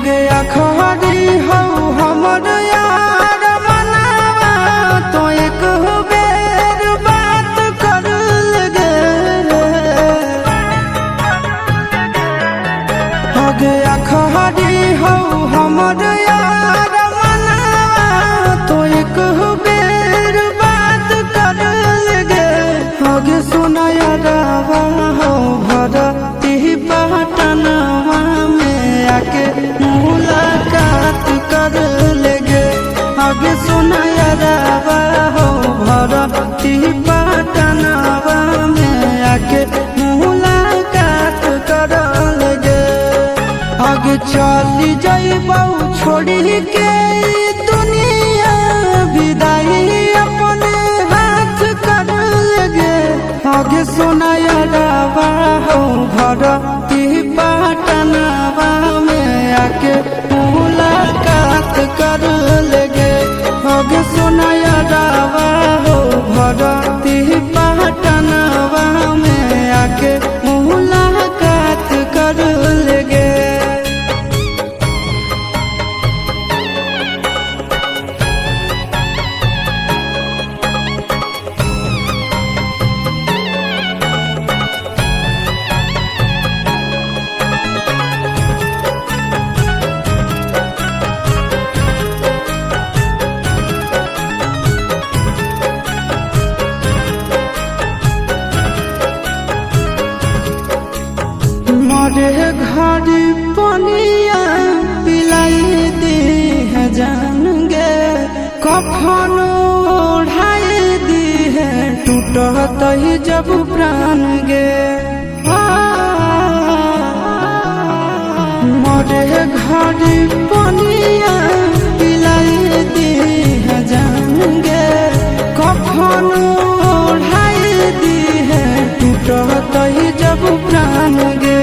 आगे अखबारी हो हमर यार मनावा तो एक बेर बात कर लगे। आगे अखबारी हो हमर यार मनावा तो एक बेर बात कर लगे। आगे सुना यारवा हो भरती पटनवा में आके मुलाकात कर लेगे। आगे सुना यारवा हो भरती पटनवा में आके मुलाकात कर लेगे। आगे चली जाइबौ छोड़ी के दुनिया विदाई अपने हाथ कर लेगे। आगे सुना यारवा हो भरती पटनवा में आके मुलाकात कर लेगे। आगे सुना यारवा हो भरती पटनवा में आके मुलाकात कर लेगे। मरे घड़ी पनिया पिलाई दी है जान गे। कफन ओढ़ाई दी है टूटत ही जब प्राण गे। मरे घड़ी पनिया पिलाई दी है जान गे। कफन ओढ़ाई दी है टूटत ही जब प्राण गे।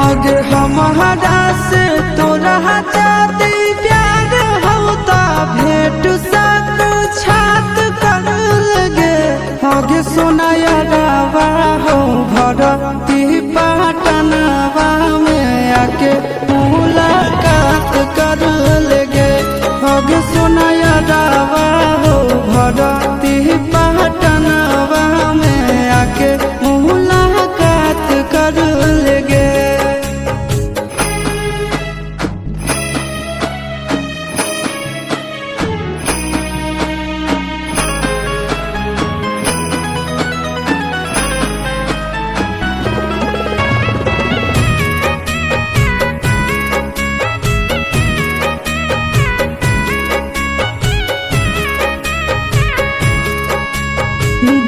आगे हमारा से तोरा जाती प्यार होता भेंट साथ छात कर लगे। आगे सुना यारवा हो भरती पटनवा में आके मुलाकात कर लेगे। आगे सुना यारवा हो भरती पटनवा में आके मुलाकात कर लेगे।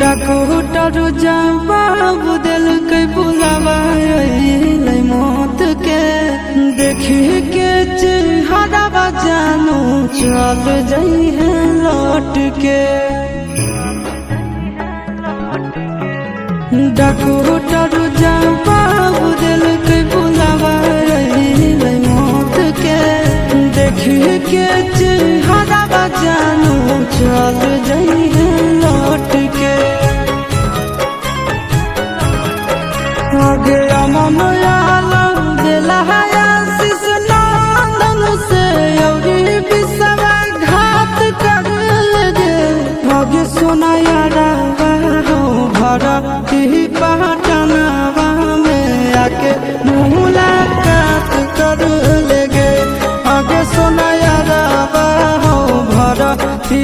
डॉक्टर जवाब दिल के बुलावा मौत के। देखी के चेहरा जानू चल जाई है लौट के। डॉक्टर जवाब दिल के बुलावा मौत के। देखी के चेहरा जानू चल जाई है लौट के। आगे अमन आलम दिला आशीष नंदन से अउरी विश्वासघात कर लगे। आगे सुना यारवा हो भरती पटनवा में आके मुलाकात कर लेगे। आगे सुना यारवा हो भरती